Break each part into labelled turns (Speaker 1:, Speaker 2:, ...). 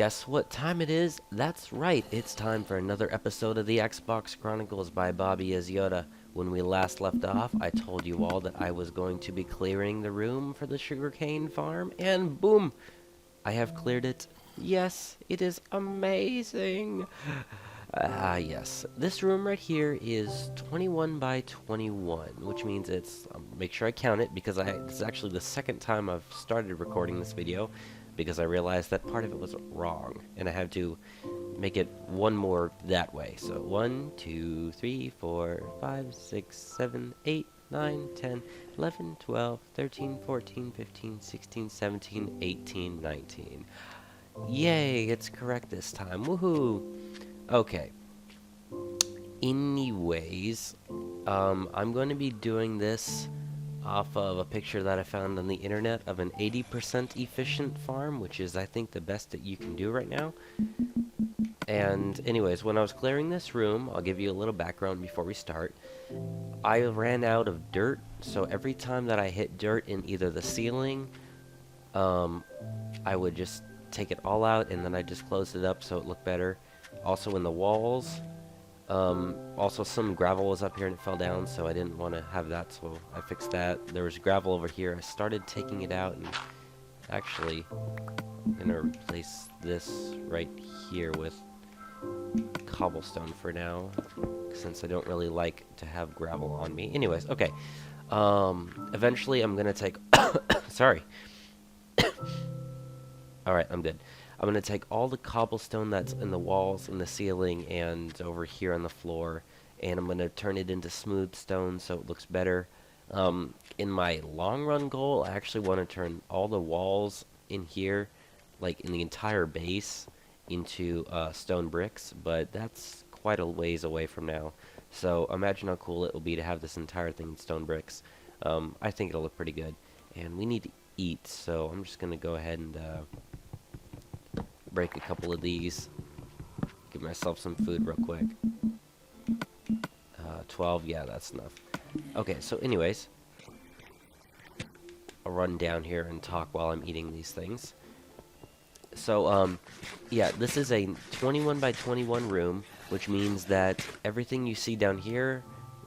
Speaker 1: Guess what time it is? That's right, it's time for another episode of the Xbox Chronicles by Bobby as Yoda. When we last left off, I told you all that I was going to be clearing the room for the sugarcane farm, and boom! I have cleared it. Yes, it is amazing! Yes. This room right here is 21 by 21, which means it's, make sure I count it because it's actually the second time I've started recording this video because I realized that part of it was wrong and I have to make it one more that way. So 1, 2, 3, 4, 5, 6, 7, 8, 9, 10, 11, 12, 13, 14, 15, 16, 17, 18, 19. Yay, it's correct this time. Woohoo! Okay. Anyways, I'm going to be doing this off of a picture that I found on the internet of an 80% efficient farm, which is, I think, the best that you can do right now. And anyways, when I was clearing this room, I'll give you a little background before we start. I ran out of dirt, so every time that I hit dirt in either the ceiling, I would just take it all out, and then I just closed it up so it looked better. Also in the walls. Also some gravel was up here and it fell down, so I didn't want to have that, so I fixed that. There was gravel over here. I started taking it out, and actually I'm gonna replace this right here with cobblestone for now, since I don't really like to have gravel on me. Anyways, okay. Eventually I'm gonna take sorry. Alright, I'm good. I'm going to take all the cobblestone that's in the walls, in the ceiling, and over here on the floor, and I'm going to turn it into smooth stone so it looks better. In my long run goal, I actually want to turn all the walls in here, like in the entire base, into stone bricks, but that's quite a ways away from now. So imagine how cool it will be to have this entire thing in stone bricks. I think it'll look pretty good. And we need to eat, so I'm just going to go ahead and break a couple of these. Give myself some food real quick. 12, yeah, that's enough. Okay, so anyways, I'll run down here and talk while I'm eating these things. So, yeah, this is a 21 by 21 room, which means that everything you see down here,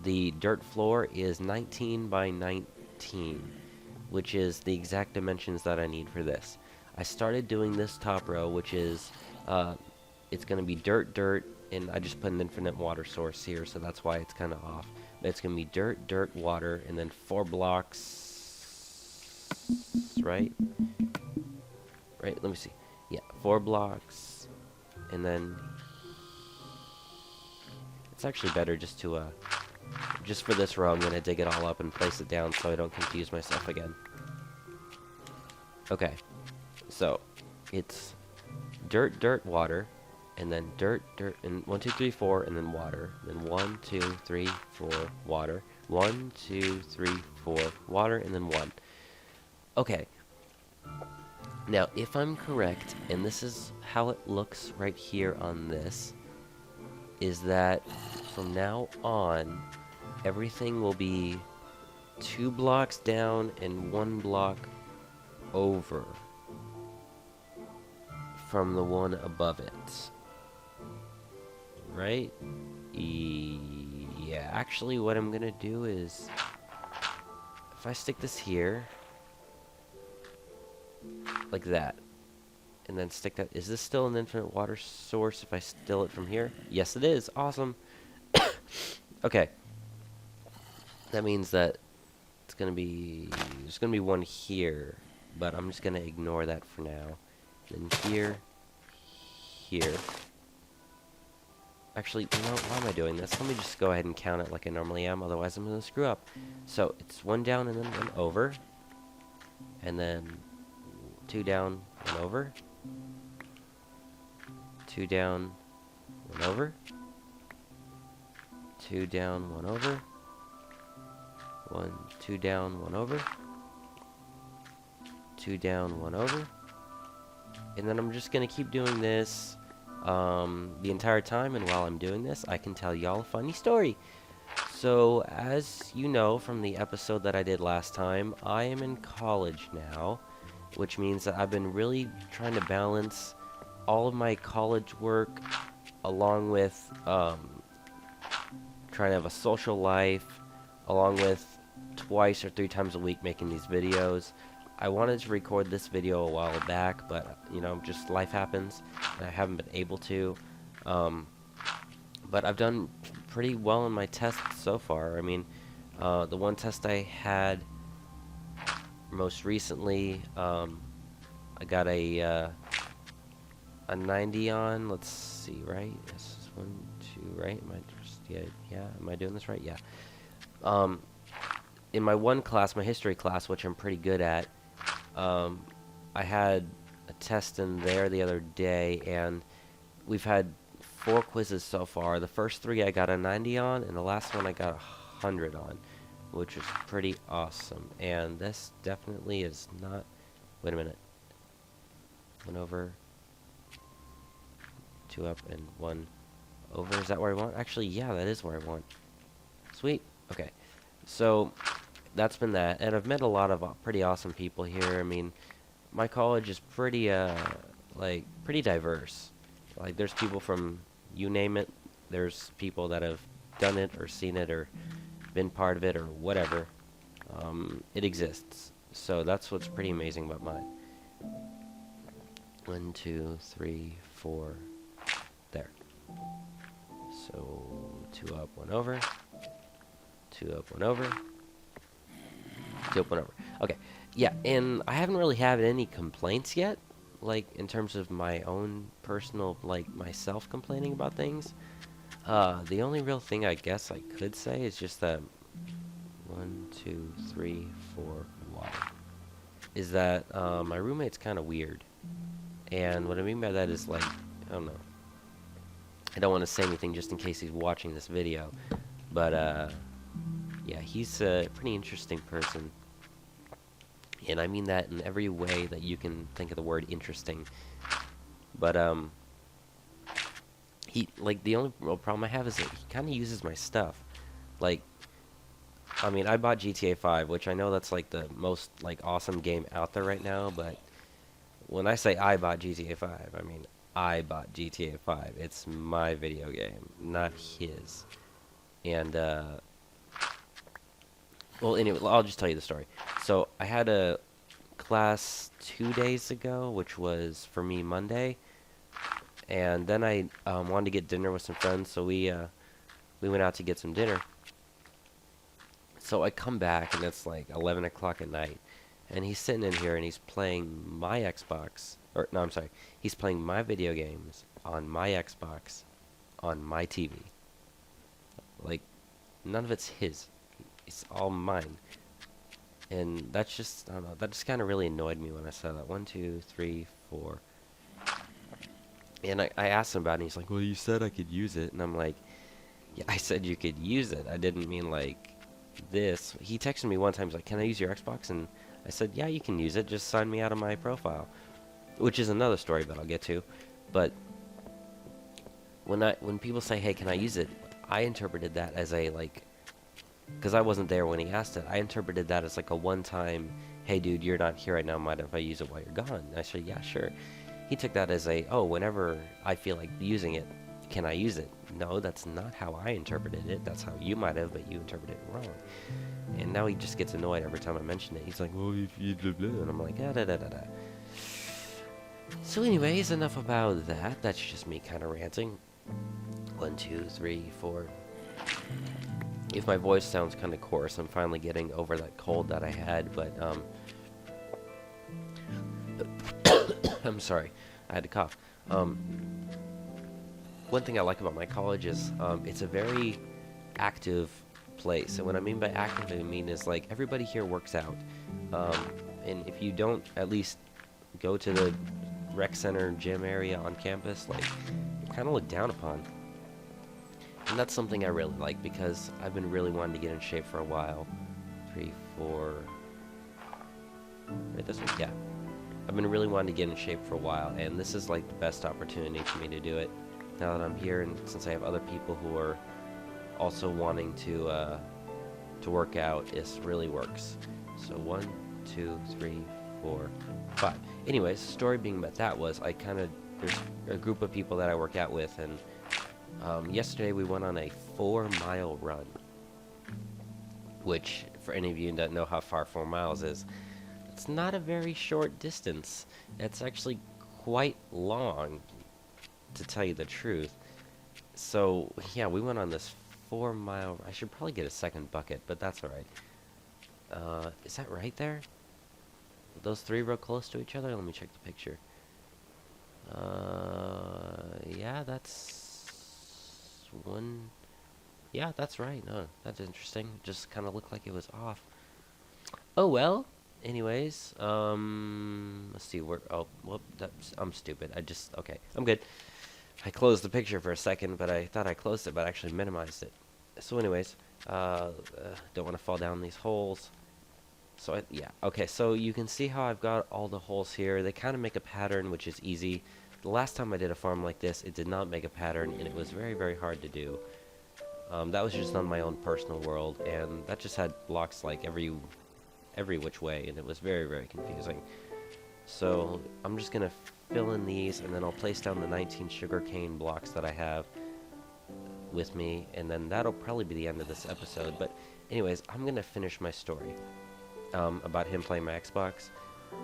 Speaker 1: the dirt floor is 19 by 19, which is the exact dimensions that I need for this. I started doing this top row, which is, it's going to be dirt, and I just put an infinite water source here, so that's why it's kind of off. But it's going to be dirt, water, and then 4 blocks, right? Right, let me see. Yeah, 4 blocks, and then it's actually better just to, just for this row, I'm going to dig it all up and place it down so I don't confuse myself again. Okay. So, it's dirt, water, and then dirt, and 1, 2, 3, 4, and then water. Then 1, 2, 3, 4, water. 1, 2, 3, 4, water, and then 1. Okay. Now, if I'm correct, and this is how it looks right here on this, is that from now on, everything will be 2 blocks down and 1 block over from the one above it. Right? Yeah, actually what I'm gonna do is, if I stick this here, like that, and then stick that, is this still an infinite water source if I still it from here? Yes it is, awesome. Okay. That means that it's gonna be, there's gonna be one here, but I'm just gonna ignore that for now. Then here. Actually, you know, why am I doing this? Let me just go ahead and count it like I normally am, otherwise I'm going to screw up. So, it's 1 down and then 1 over. And then 2 down, 1 over. 2 down, 1 over. 2 down, 1 over. 2 down, 1 over. 2 down, 1 over. And then I'm just going to keep doing this the entire time, and while I'm doing this, I can tell y'all a funny story. So, as you know from the episode that I did last time, I am in college now, which means that I've been really trying to balance all of my college work, along with trying to have a social life, along with twice or 3 times a week making these videos. I wanted to record this video a while back, but you know, just life happens, and I haven't been able to. But I've done pretty well in my tests so far. I mean, the one test I had most recently, I got a 90 on. Let's see, right? This is 1, 2, right? Am I just yeah? Am I doing this right? Yeah. In my one class, my history class, which I'm pretty good at, I had a test in there the other day, and we've had 4 quizzes so far. The first 3 I got a 90 on, and the last one I got 100 on, which is pretty awesome. And this definitely is not... Wait a minute. 1 over, 2 up, and 1 over. Is that where I want? Actually, yeah, that is where I want. Sweet. Okay. So, that's been that. And I've met a lot of pretty awesome people here. I mean, my college is pretty, pretty diverse. Like, there's people from, you name it. There's people that have done it or seen it or been part of it or whatever. It exists. So that's what's pretty amazing about mine. 1, 2, 3, 4. There. So 2 up, 1 over. 2 up, 1 over. 2 up, 1 over. Okay. Yeah, and I haven't really had any complaints yet. Like, in terms of my own personal, like, myself complaining about things. The only real thing I guess I could say is just that 1, 2, 3, 4, water. Is that, my roommate's kind of weird. And what I mean by that is, like, I don't know. I don't want to say anything just in case he's watching this video. But, yeah, he's a pretty interesting person. And I mean that in every way that you can think of the word interesting. But, the only real problem I have is that he kind of uses my stuff. Like, I mean, I bought GTA 5, which I know that's, like, the most, like, awesome game out there right now, but when I say I bought GTA 5, I mean, I bought GTA 5. It's my video game, not his. And, well, anyway, I'll just tell you the story. So, I had a class 2 days ago, which was, for me, Monday. And then I wanted to get dinner with some friends, so we went out to get some dinner. So I come back, and it's like 11 o'clock at night. And he's sitting in here, and he's playing my Xbox. Or, no, I'm sorry. He's playing my video games on my Xbox on my TV. Like, none of it's his. It's all mine. And that's just, I don't know, that just kind of really annoyed me when I saw that. 1, 2, 3, 4. And I asked him about it, and he's like, well, you said I could use it. And I'm like, yeah, I said you could use it. I didn't mean, like, this. He texted me one time, he's like, can I use your Xbox? And I said, yeah, you can use it. Just sign me out of my profile. Which is another story that I'll get to. But when people say, hey, can I use it? I interpreted that as a, like, because I wasn't there when he asked it. I interpreted that as, like, a one-time, hey, dude, you're not here right now. Mind if I use it while you're gone? And I said, yeah, sure. He took that as a, oh, whenever I feel like using it, can I use it? No, that's not how I interpreted it. That's how you might have, but you interpreted it wrong. And now he just gets annoyed every time I mention it. He's like, well, if you blah, blah. And I'm like, da da da da da. So anyways, enough about that. That's just me kind of ranting. 1, 2, 3, 4. If my voice sounds kind of coarse, I'm finally getting over that cold that I had, but, I'm sorry, I had to cough. One thing I like about my college is, it's a very active place, and what I mean by active, I mean is, like, everybody here works out, and if you don't at least go to the rec center gym area on campus, like, you're kind of looked down upon. And that's something I really like, because I've been really wanting to get in shape for a while. 3, 4... Right, this one? Yeah. I've been really wanting to get in shape for a while, and this is, like, the best opportunity for me to do it. Now that I'm here, and since I have other people who are also wanting to work out, this really works. So 1, 2, 3, 4, 5. Anyways, the story being about that was there's a group of people that I work out with, and yesterday we went on a 4-mile run, which, for any of you who don't know how far 4 miles is, it's not a very short distance. It's actually quite long, to tell you the truth. So, yeah, we went on this 4-mile... I should probably get a second bucket, but that's alright. Is that right there? Are those 3 real close to each other? Let me check the picture. Yeah, that's... 1... Yeah, that's right. No, that's interesting. Just kind of looked like it was off. Oh, well. Anyways, let's see where... Oh, whoop, I'm stupid. Okay, I'm good. I closed the picture for a second, but I thought I closed it, but I actually minimized it. So anyways, don't want to fall down these holes. So, yeah. Okay, so you can see how I've got all the holes here. They kind of make a pattern, which is easy. The last time I did a farm like this, it did not make a pattern, and it was very, very hard to do. That was just on my own personal world, and that just had blocks like every which way, and it was very, very confusing. So I'm just gonna fill in these, and then I'll place down the 19 sugarcane blocks that I have with me, and then that'll probably be the end of this episode. But anyways, I'm gonna finish my story about him playing my Xbox,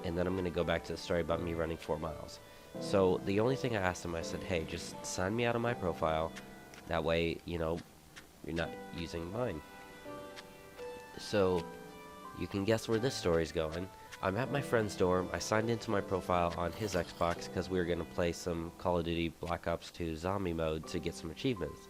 Speaker 1: and then I'm gonna go back to the story about me running 4 miles. So the only thing I asked him, I said, hey, just sign me out of my profile, that way, you know, you're not using mine. So you can guess where this story's going. I'm at my friend's dorm. I signed into my profile on his Xbox because we were going to play some Call of Duty Black Ops 2 zombie mode to get some achievements.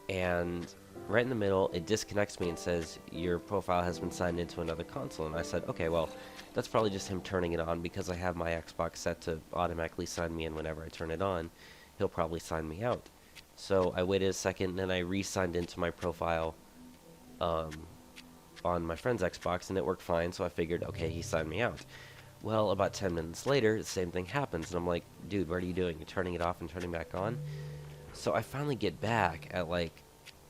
Speaker 1: And right in the middle, it disconnects me and says, your profile has been signed into another console. And I said, okay, well, that's probably just him turning it on because I have my Xbox set to automatically sign me in whenever I turn it on. He'll probably sign me out. So I waited a second, and then I re-signed into my profile on my friend's Xbox, and it worked fine, so I figured, okay, he signed me out. Well, about 10 minutes later, the same thing happens, and I'm like, dude, what are you doing? You're turning it off and turning back on? So I finally get back at, like,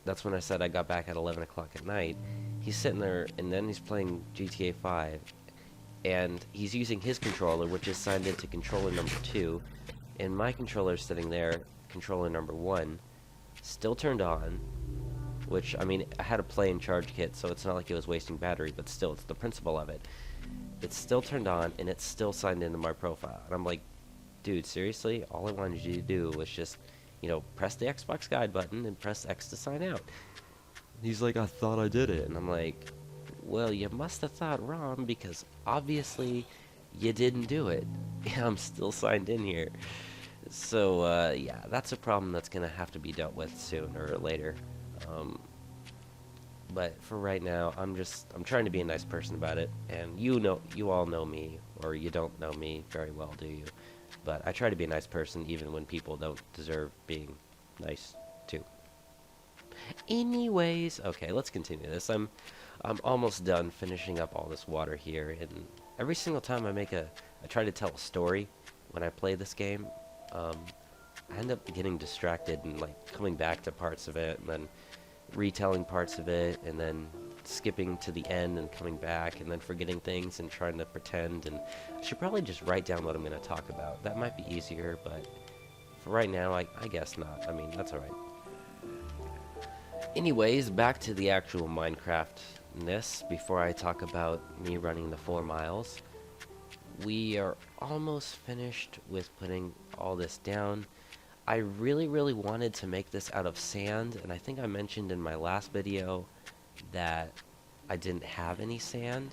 Speaker 1: that's when I said I got back at 11 o'clock at night. He's sitting there, and then he's playing GTA 5, and he's using his controller, which is signed into controller number 2, and my controller's sitting there, controller number 1, still turned on, which, I mean, I had a play and charge kit, so it's not like it was wasting battery, but still, it's the principle of it. It's still turned on, and it's still signed into my profile. And I'm like, dude, seriously? All I wanted you to do was just, you know, press the Xbox guide button and press X to sign out. He's like, I thought I did it. And I'm like, well, you must have thought wrong, because obviously you didn't do it. I'm still signed in here. So, yeah, that's a problem that's going to have to be dealt with sooner or later. But for right now, I'm trying to be a nice person about it, and you all know me, or you don't know me very well, do you? But I try to be a nice person even when people don't deserve being nice to. Anyways, okay, let's continue this. I'm almost done finishing up all this water here, and every single time I try to tell a story when I play this game, I end up getting distracted and like coming back to parts of it, and then retelling parts of it, and then skipping to the end and coming back, and then forgetting things and trying to pretend. And I should probably just write down what I'm going to talk about. That might be easier, but for right now, I guess not. I mean, that's alright. Anyways, back to the actual Minecraft-ness before I talk about me running the 4 miles. We are almost finished with putting all this down. I really, really wanted to make this out of sand, and I think I mentioned in my last video that I didn't have any sand,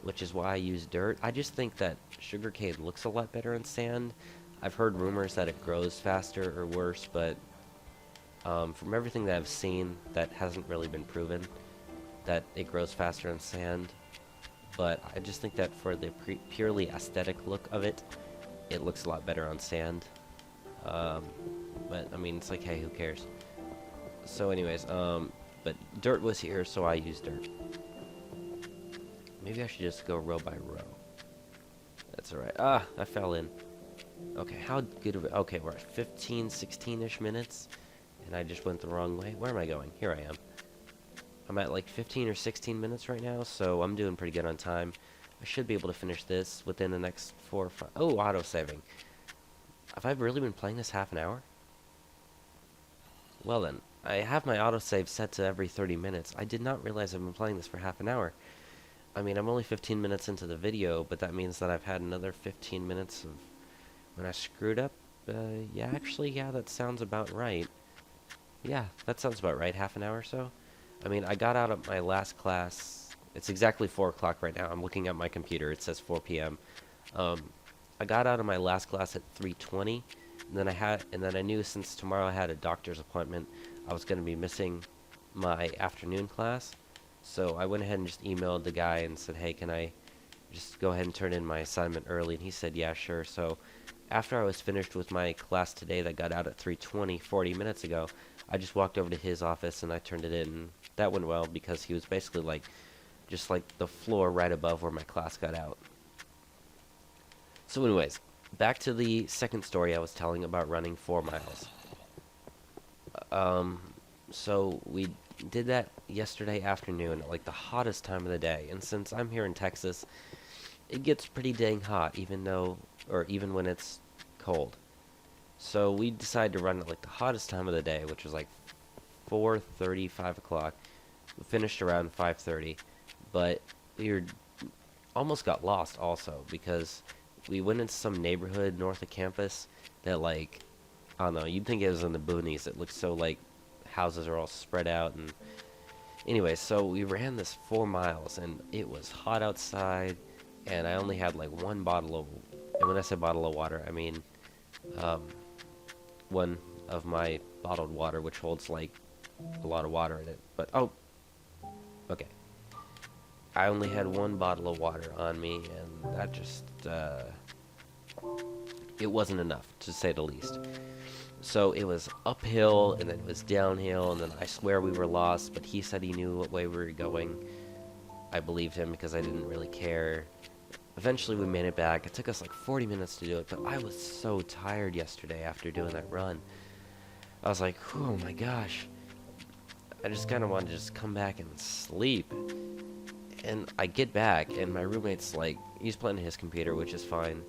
Speaker 1: which is why I used dirt. I just think that sugarcane looks a lot better in sand. I've heard rumors that it grows faster or worse, but from everything that I've seen, that hasn't really been proven that it grows faster in sand. But I just think that for the purely aesthetic look of it, it looks a lot better on sand. But I mean, it's like, hey, who cares? So anyways, but dirt was here, so I used dirt. Maybe I should just go row by row. That's alright. Ah, I fell in. Okay, how good are we? Okay, we're at 15, 16-ish minutes, and I just went the wrong way. Where am I going? Here I am. I'm at like 15 or 16 minutes right now, so I'm doing pretty good on time. I should be able to finish this within the next 4 or 5. Oh, auto-saving. Have I really been playing this half an hour? Well then, I have my autosave set to every 30 minutes. I did not realize I've been playing this for half an hour. I mean, I'm only 15 minutes into the video, but that means that I've had another 15 minutes of when I screwed up. Yeah, actually, yeah, that sounds about right. Yeah, that sounds about right, half an hour or so. I mean, I got out of my last class. It's exactly 4 o'clock right now. I'm looking at my computer. It says 4 p.m. I got out of my last class at 3:20, and then I knew since tomorrow I had a doctor's appointment, I was going to be missing my afternoon class. So I went ahead and just emailed the guy and said, hey, can I just go ahead and turn in my assignment early? And he said, yeah, sure. So after I was finished with my class today that got out at 3:20, 40 minutes ago, I just walked over to his office and I turned it in. And that went well because he was basically like, just like the floor right above where my class got out. So anyways, back to the second story I was telling about running 4 miles. So we did that yesterday afternoon at like the hottest time of the day. And since I'm here in Texas, it gets pretty dang hot even when it's cold. So we decided to run at like the hottest time of the day, which was like 4:30, 5 o'clock. We finished around 5:30, but we almost got lost also because we went into some neighborhood north of campus that, like, I don't know, you'd think it was in the boonies. It looked so like houses are all spread out. And anyway, so we ran this 4 miles and it was hot outside, and I only had like one bottle of, and when I say bottle of water, I mean one of my bottled water, which holds like a lot of water in it. But oh, okay, I only had one bottle of water on me, and that just it wasn't enough, to say the least. So it was uphill, and then it was downhill, and then I swear we were lost, but he said he knew what way we were going. I believed him because I didn't really care. Eventually we made it back. It took us like 40 minutes to do it, but I was so tired yesterday after doing that run. I was like, oh my gosh. I just kind of wanted to just come back and sleep. And I get back, and my roommate's like, he's playing on his computer, which is fine.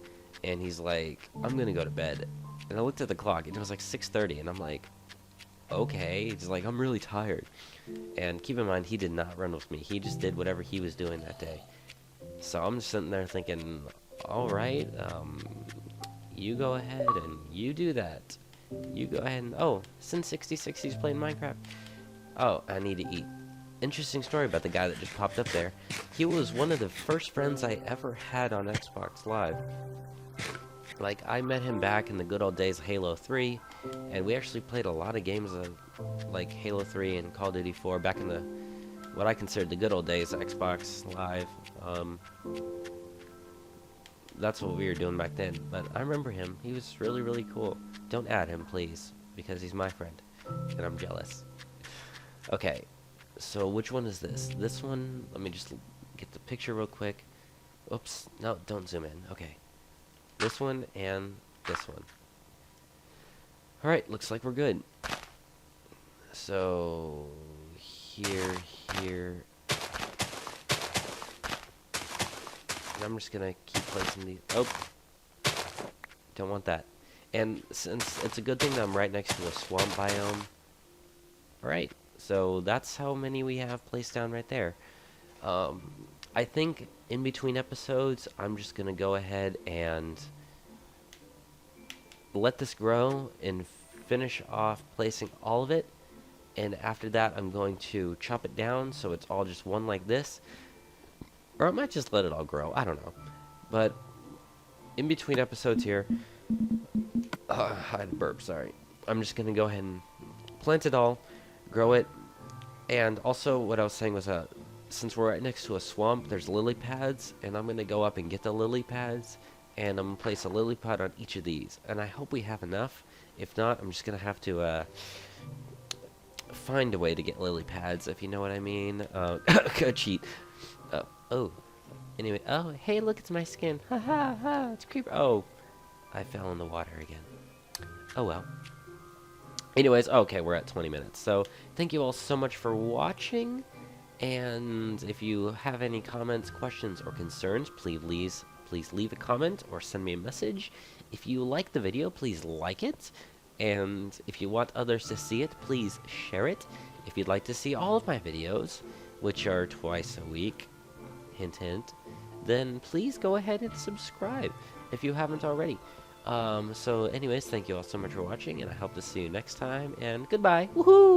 Speaker 1: And he's like, I'm gonna go to bed. And I looked at the clock, and it was like 6:30, and I'm like, okay. He's like, I'm really tired. And keep in mind, he did not run with me. He just did whatever he was doing that day. So I'm just sitting there thinking, alright, you go ahead and you do that. You go ahead and, oh, Sin66, he's playing Minecraft. Oh, I need to eat. Interesting story about the guy that just popped up there. He was one of the first friends I ever had on Xbox Live. Like, I met him back in the good old days of Halo 3, and we actually played a lot of games of, like, Halo 3 and Call of Duty 4 back in the, what I considered the good old days of Xbox Live. That's what we were doing back then, but I remember him. He was really, really cool. Don't add him, please, because he's my friend, and I'm jealous. Okay, so which one is this? This one, let me just get the picture real quick. Oops, no, don't zoom in. Okay. This one and this one. Alright, looks like we're good. So, here. And I'm just gonna keep placing these. Oh! Don't want that. And since it's a good thing that I'm right next to a swamp biome. Alright, so that's how many we have placed down right there. I think in between episodes, I'm just going to go ahead and let this grow and finish off placing all of it. And after that, I'm going to chop it down so it's all just one like this. Or I might just let it all grow. I don't know. But in between episodes here, I had a burp, sorry. I'm just going to go ahead and plant it all, grow it. And also what I was saying was since we're right next to a swamp, there's lily pads, and I'm going to go up and get the lily pads, and I'm going to place a lily pad on each of these. And I hope we have enough. If not, I'm just going to have to find a way to get lily pads, if you know what I mean. Cheat. Oh. Anyway, oh, hey, look, it's my skin. Ha ha ha, it's creeper. Oh, I fell in the water again. Oh well. Anyways, okay, we're at 20 minutes. So, thank you all so much for watching. And if you have any comments, questions, or concerns, please leave a comment or send me a message. If you like the video, please like it. And if you want others to see it, please share it. If you'd like to see all of my videos, which are twice a week, hint hint, then please go ahead and subscribe if you haven't already. So anyways, thank you all so much for watching, and I hope to see you next time, and goodbye. Woohoo!